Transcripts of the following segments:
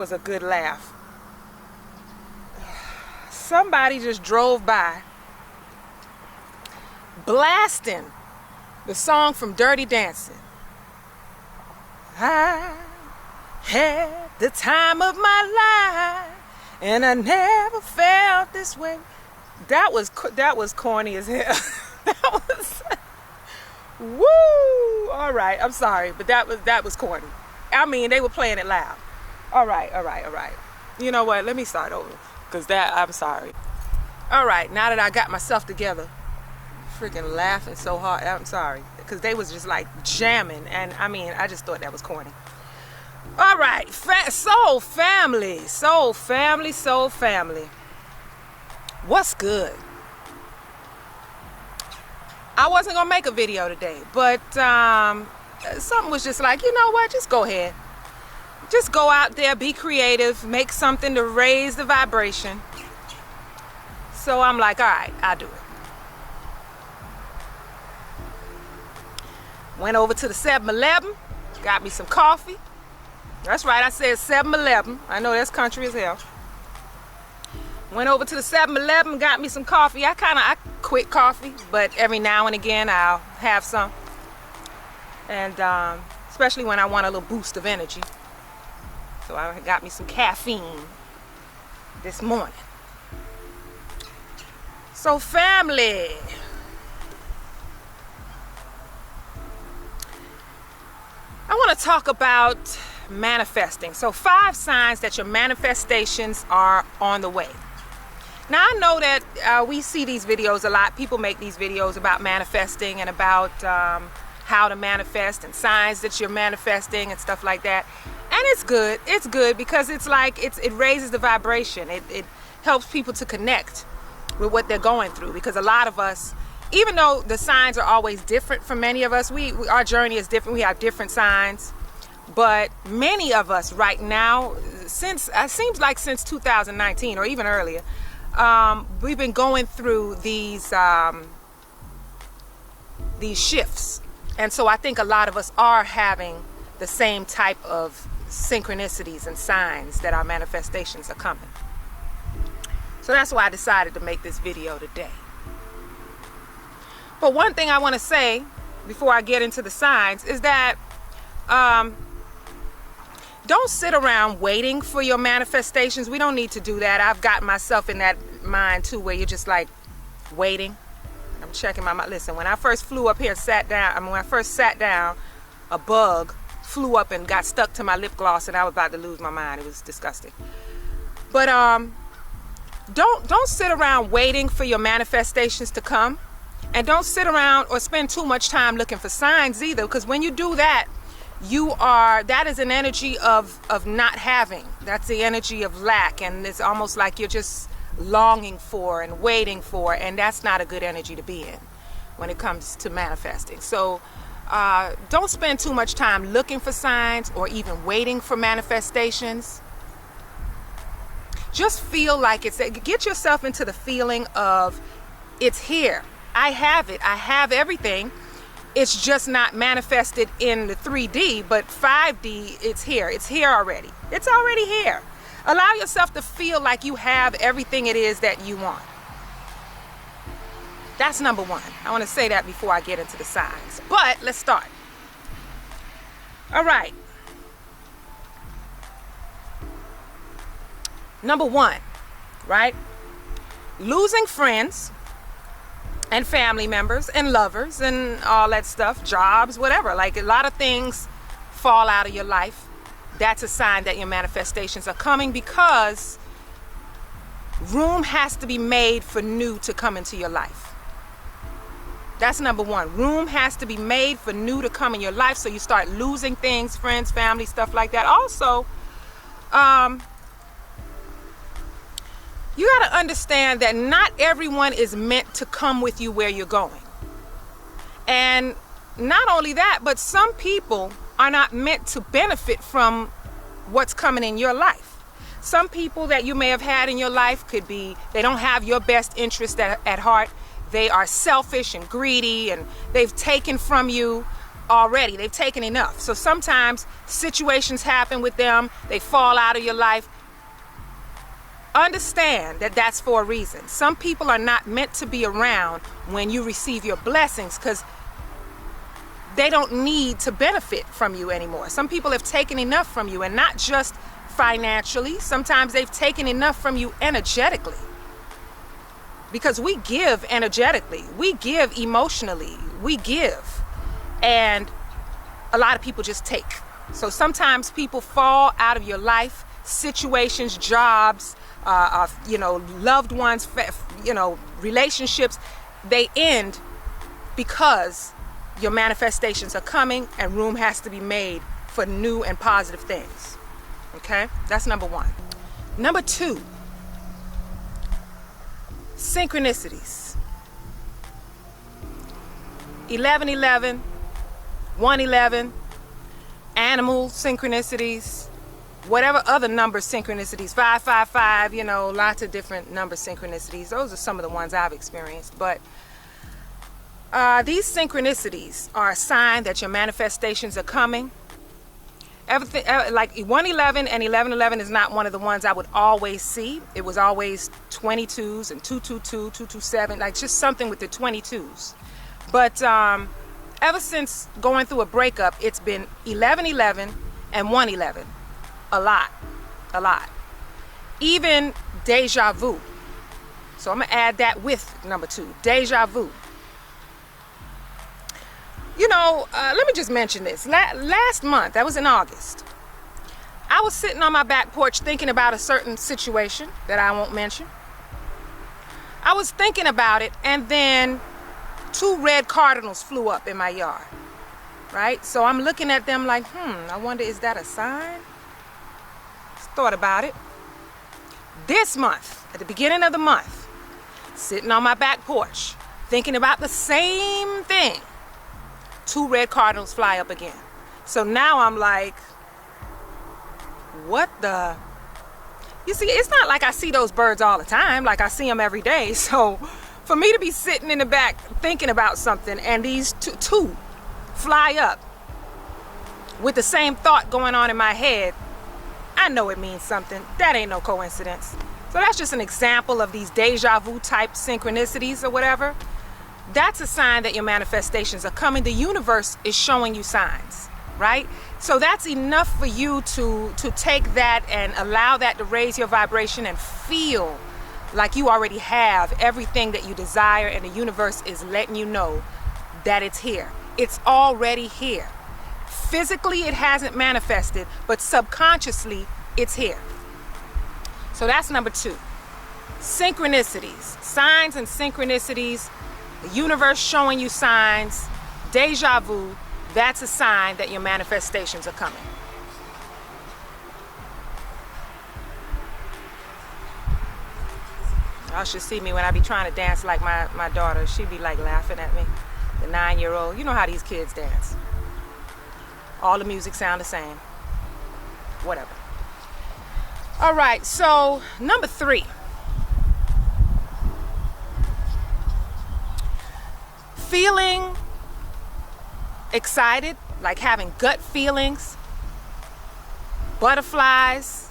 Was a good laugh. Somebody just drove by blasting the song from Dirty Dancing. I had the time of my life and I never felt this way. That was corny as hell. That was woo. All right, I'm sorry, but that was corny. I mean, they were playing it loud. All right. You know what? Let me start over, because I'm sorry. All right, now that I got myself together, freaking laughing so hard. I'm sorry, because they was just like jamming, and I mean, I just thought that was corny. All right, soul family. What's good? I wasn't gonna make a video today, but something was just like, you know what? Just go ahead. Just go out there, be creative, make something to raise the vibration. So I'm like, all right, I'll do it. Went over to the 7-Eleven, got me some coffee. That's right, I said 7-Eleven. I know that's country as hell. Went over to the 7-Eleven, got me some coffee. I quit coffee, but every now and again I'll have some. And especially when I want a little boost of energy. So I got me some caffeine this morning. So family, I want to talk about manifesting. So 5 signs that your manifestations are on the way. Now I know that we see these videos a lot. People make these videos about manifesting and about how to manifest and signs that you're manifesting and stuff like that. And it's good because it's like it raises the vibration. It helps people to connect with what they're going through, because a lot of us, even though the signs are always different for many of us, our journey is different. We have different signs, but many of us right now, since 2019 or even earlier, we've been going through these shifts. And so I think a lot of us are having the same type of synchronicities and signs that our manifestations are coming. So that's why I decided to make this video today. But one thing I want to say before I get into the signs is that don't sit around waiting for your manifestations. We don't need to do that. I've gotten myself in that mind too, where you're just like waiting. I'm checking my mind. Listen, when I first flew up here, when I first sat down, a bug flew up and got stuck to my lip gloss, and I was about to lose my mind. It was disgusting. But don't sit around waiting for your manifestations to come, and don't sit around or spend too much time looking for signs either, because when you do that, that is an energy of not having. That's the energy of lack, and it's almost like you're just longing for and waiting for, and that's not a good energy to be in when it comes to manifesting. So don't spend too much time looking for signs or even waiting for manifestations. Just feel like get yourself into the feeling of it's here. I have it. I have everything. It's just not manifested in the 3D, but 5D, it's here. It's here already. It's already here. Allow yourself to feel like you have everything it is that you want. That's number 1. I want to say that before I get into the signs. But let's start. All right. Number 1, right? Losing friends and family members and lovers and all that stuff, jobs, whatever. Like a lot of things fall out of your life. That's a sign that your manifestations are coming, because room has to be made for new to come into your life. That's number 1. Room has to be made for new to come in your life, so you start losing things, friends, family, stuff like that. Also, you got to understand that not everyone is meant to come with you where you're going. And not only that, but some people are not meant to benefit from what's coming in your life. Some people that you may have had in your life they don't have your best interest at heart. They are selfish and greedy, and they've taken from you already. They've taken enough. So sometimes situations happen with them. They fall out of your life. Understand that that's for a reason. Some people are not meant to be around when you receive your blessings because they don't need to benefit from you anymore. Some people have taken enough from you, and not just financially. Sometimes they've taken enough from you energetically. Because we give energetically, we give emotionally, we give. And a lot of people just take. So sometimes people fall out of your life, situations, jobs, loved ones, relationships. They end because your manifestations are coming and room has to be made for new and positive things. Okay? That's number one. Number two, synchronicities. 1111, 111, animal synchronicities, whatever other number synchronicities, 555, lots of different number synchronicities. Those are some of the ones I've experienced. But these synchronicities are a sign that your manifestations are coming. Everything like 111 and 1111 is not one of the ones I would always see. It was always 22s and 222, 227, like just something with the 22s. But ever since going through a breakup, it's been 1111 and 111. A lot. Even deja vu. So I'm going to add that with number 2, deja vu. Let me just mention this. Last month, that was in August, I was sitting on my back porch thinking about a certain situation that I won't mention. I was thinking about it, and then 2 red cardinals flew up in my yard, right? So I'm looking at them like, I wonder, is that a sign? Just thought about it. This month, at the beginning of the month, sitting on my back porch, thinking about the same thing, 2 red cardinals fly up again. So now I'm like, what the? You see, it's not like I see those birds all the time, like I see them every day. So for me to be sitting in the back thinking about something and these two fly up with the same thought going on in my head, I know it means something. That ain't no coincidence. So that's just an example of these deja vu type synchronicities or whatever. That's a sign that your manifestations are coming. The universe is showing you signs, right? So that's enough for you to take that and allow that to raise your vibration and feel like you already have everything that you desire, and the universe is letting you know that it's here. It's already here. Physically, it hasn't manifested, but subconsciously, it's here. So that's number 2. Synchronicities, signs and synchronicities. The universe showing you signs, deja vu, that's a sign that your manifestations are coming. Y'all should see me when I be trying to dance like my daughter. She be like laughing at me, the 9-year-old. You know how these kids dance. All the music sound the same. Whatever. All right, so number 3. Feeling excited, like having gut feelings, butterflies,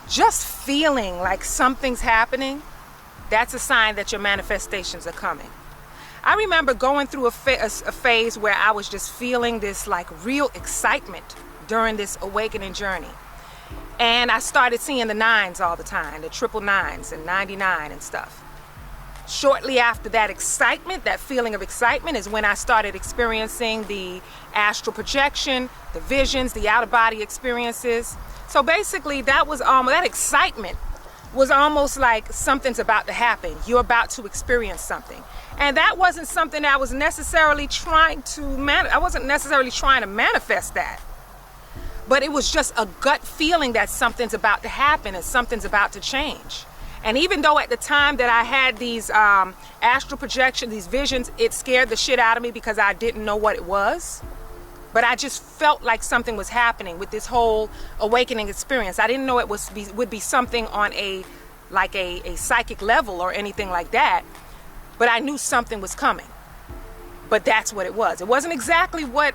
just feeling like something's happening, that's a sign that your manifestations are coming. I remember going through a phase where I was just feeling this like real excitement during this awakening journey. And I started seeing the 9s all the time, the 999s and 99 and stuff. Shortly after that excitement, that feeling of excitement, is when I started experiencing the astral projection, the visions, the out-of-body experiences. So basically, that excitement was almost like something's about to happen. You're about to experience something. And that wasn't something I was necessarily trying to manifest that. But it was just a gut feeling that something's about to happen and something's about to change. And even though at the time that I had these astral projections, these visions, it scared the shit out of me because I didn't know what it was. But I just felt like something was happening with this whole awakening experience. I didn't know it would be something on a psychic level or anything like that. But I knew something was coming. But that's what it was. It wasn't exactly what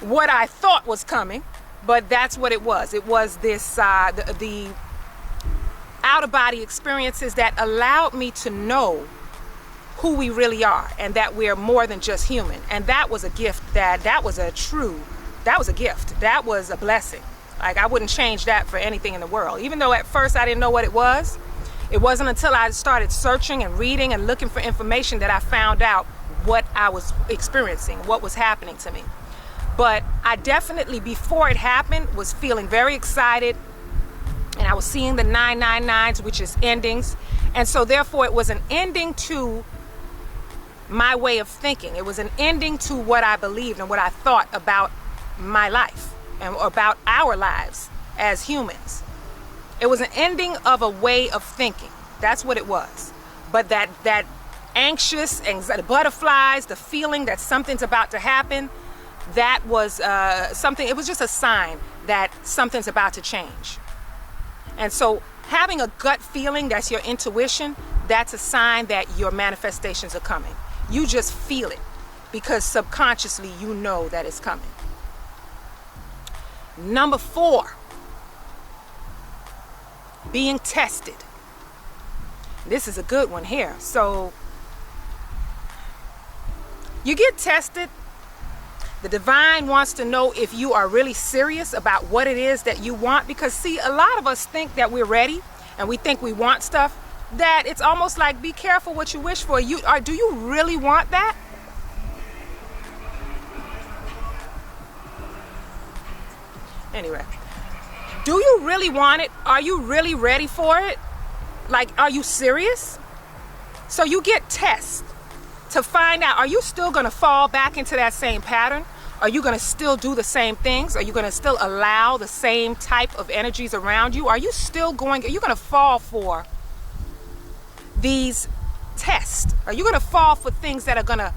what I thought was coming, but that's what it was. It was this, the out-of-body experiences that allowed me to know who we really are and that we're more than just human. And that was a gift, that was a gift. That was a blessing. Like, I wouldn't change that for anything in the world. Even though at first I didn't know what it was, it wasn't until I started searching and reading and looking for information that I found out what I was experiencing, what was happening to me. But I definitely, before it happened, was feeling very excited, and I was seeing the 999s, which is endings. And so therefore it was an ending to my way of thinking. It was an ending to what I believed and what I thought about my life and about our lives as humans. It was an ending of a way of thinking. That's what it was. But that anxious, anxiety, the butterflies, the feeling that something's about to happen, that was something, it was just a sign that something's about to change. And so having a gut feeling, that's your intuition, that's a sign that your manifestations are coming. You just feel it because subconsciously you know that it's coming. Number 4, being tested. This is a good one here. So you get tested. The divine wants to know if you are really serious about what it is that you want, because see, a lot of us think that we're ready and we think we want stuff, that it's almost like, be careful what you wish for. Do you really want that? Anyway, do you really want it? Are you really ready for it? Like, are you serious? So you get tests to find out, are you still going to fall back into that same pattern? Are you going to still do the same things? Are you going to still allow the same type of energies around you? Are you going to fall for these tests? Are you going to fall for things that are going to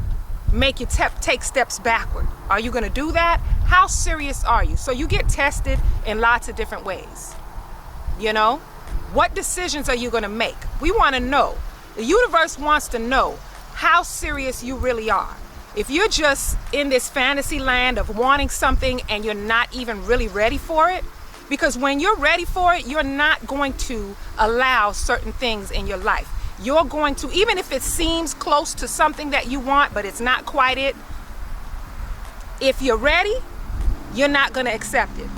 make you take steps backward? Are you going to do that? How serious are you? So you get tested in lots of different ways. You know, what decisions are you going to make? We want to know. The universe wants to know how serious you really are. If you're just in this fantasy land of wanting something and you're not even really ready for it, because when you're ready for it, you're not going to allow certain things in your life. You're going to, even if it seems close to something that you want, but it's not quite it, if you're ready, you're not going to accept it.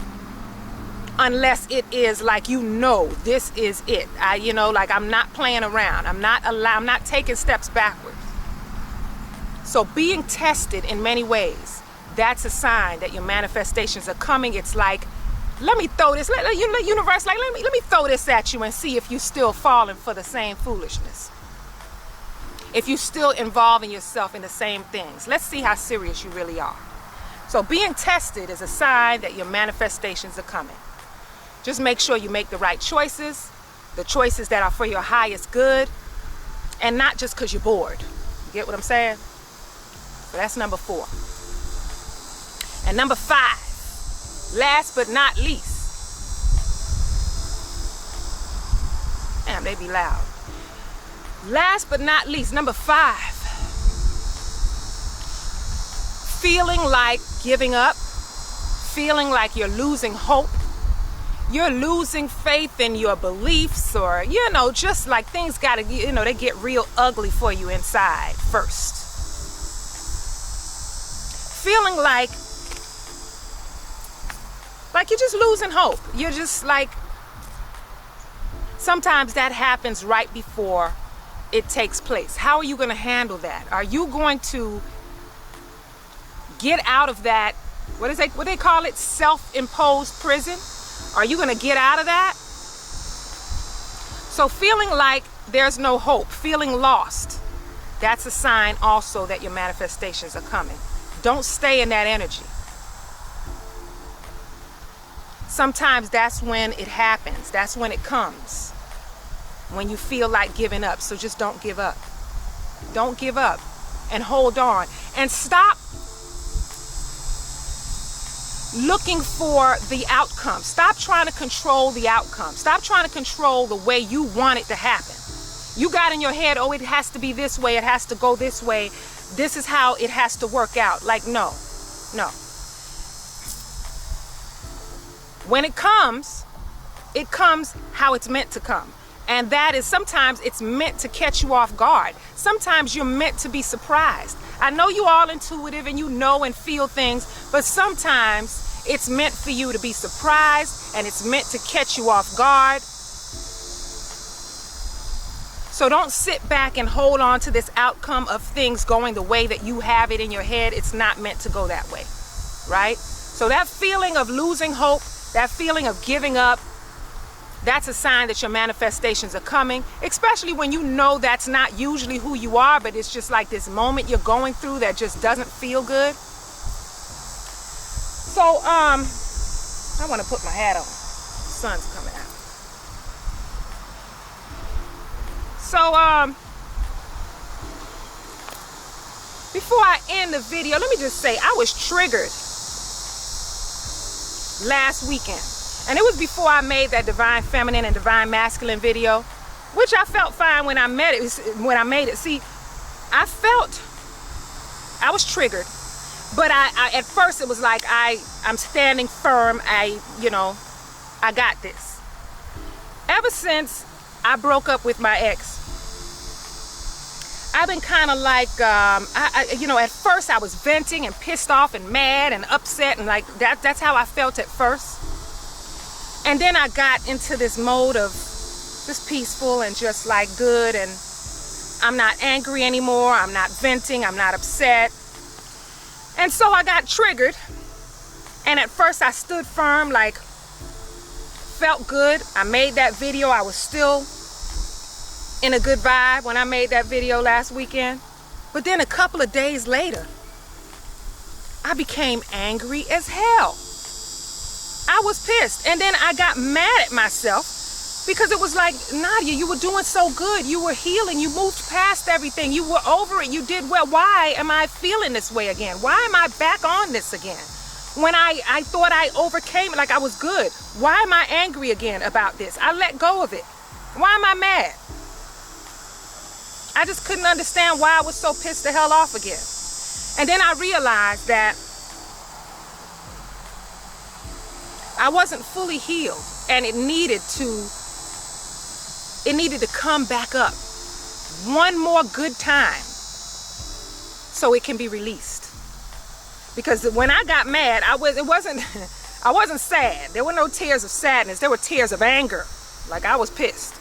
Unless it is like, you know, this is it. Like, I'm not playing around. I'm not taking steps backwards. So being tested in many ways, that's a sign that your manifestations are coming. It's like, let me throw this, universe, like, let me throw this at you and see if you're still falling for the same foolishness. If you're still involving yourself in the same things. Let's see how serious you really are. So being tested is a sign that your manifestations are coming. Just make sure you make the right choices, the choices that are for your highest good, and not just because you're bored. You get what I'm saying? So that's number 4. And number 5, last but not least. Damn, they be loud. Last but not least, number 5. Feeling like giving up, feeling like you're losing hope, you're losing faith in your beliefs, or, just like things gotta, they get real ugly for you inside first. Feeling like you're just losing hope. You're just like, sometimes that happens right before it takes place. How are you going to handle that? Are you going to get out of that, what they call it, self-imposed prison? Are you going to get out of that? So feeling like there's no hope, feeling lost, that's a sign also that your manifestations are coming. Don't stay in that energy. Sometimes that's when it happens. That's when it comes. When you feel like giving up. So just don't give up. Don't give up. And hold on. And stop looking for the outcome. Stop trying to control the outcome. Stop trying to control the way you want it to happen. You got in your head, oh, it has to be this way. It has to go this way. This is how it has to work out. Like, no. No. When it comes how it's meant to come. And that is, sometimes it's meant to catch you off guard. Sometimes you're meant to be surprised. I know you all intuitive and you know and feel things, but sometimes it's meant for you to be surprised and it's meant to catch you off guard. So don't sit back and hold on to this outcome of things going the way that you have it in your head. It's not meant to go that way, right? So that feeling of losing hope, that feeling of giving up, that's a sign that your manifestations are coming, especially when you know that's not usually who you are, but it's just like this moment you're going through that just doesn't feel good. So, I want to put my hat on. The sun's coming out. So, before I end the video, let me just say I was triggered last weekend. And it was before I made that Divine Feminine and Divine Masculine video, which I felt fine when I made it. See, I was triggered, but I at first it was like I'm standing firm. I got this. Ever since I broke up with my ex, I've been kind of like, at first I was venting and pissed off and mad and upset and like that's how I felt at first. And then I got into this mode of just peaceful and just like good, and I'm not angry anymore. I'm not venting. I'm not upset. And so I got triggered. And at first I stood firm, like felt good. I made that video. I was still in a good vibe when I made that video last weekend. But then a couple of days later, I became angry as hell. I was pissed, and then I got mad at myself because it was like, Nadia, you were doing so good. You were healing. You moved past everything. You were over it. You did well. Why am I feeling this way again? Why am I back on this again? When I thought I overcame it, like I was good. Why am I angry again about this? I let go of it. Why am I mad? I just couldn't understand why I was so pissed the hell off again. And then I realized that I wasn't fully healed, and it needed to come back up one more good time so it can be released. Because when I got mad, I wasn't sad. There were no tears of sadness. There were tears of anger. Like I was pissed.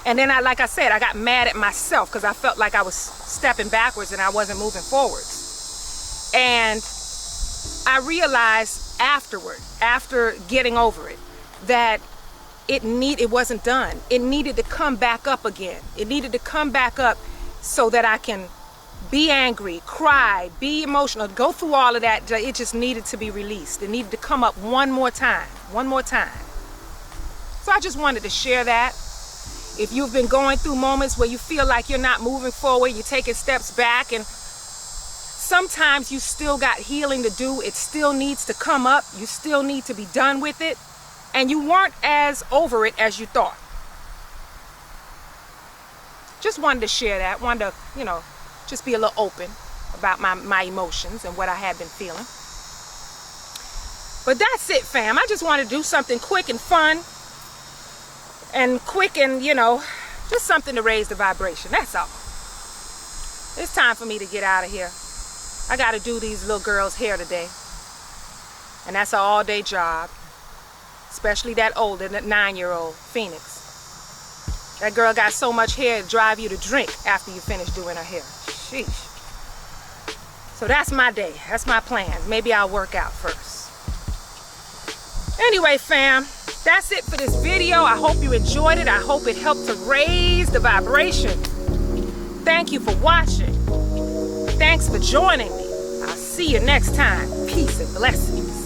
And then like I said, I got mad at myself because I felt like I was stepping backwards and I wasn't moving forwards. And I realized after getting over it, that it wasn't done. It needed to come back up again. It needed to come back up so that I can be angry, cry, be emotional, go through all of that. It just needed to be released. It needed to come up one more time. So I just wanted to share that. If you've been going through moments where you feel like you're not moving forward, you're taking steps back, and sometimes you still got healing to do. It still needs to come up. You still need to be done with it. And you weren't as over it as you thought. Just wanted to share that. Wanted to, just be a little open about my emotions and what I had been feeling. But that's it, fam. I just want to do something quick and fun. And just something to raise the vibration. That's all. It's time for me to get out of here. I got to do these little girls' hair today. And that's an all-day job. Especially that 9-year-old, Phoenix. That girl got so much hair it'll drive you to drink after you finish doing her hair. Sheesh. So that's my day. That's my plans. Maybe I'll work out first. Anyway, fam, that's it for this video. I hope you enjoyed it. I hope it helped to raise the vibration. Thank you for watching. Thanks for joining me. I'll see you next time. Peace and blessings.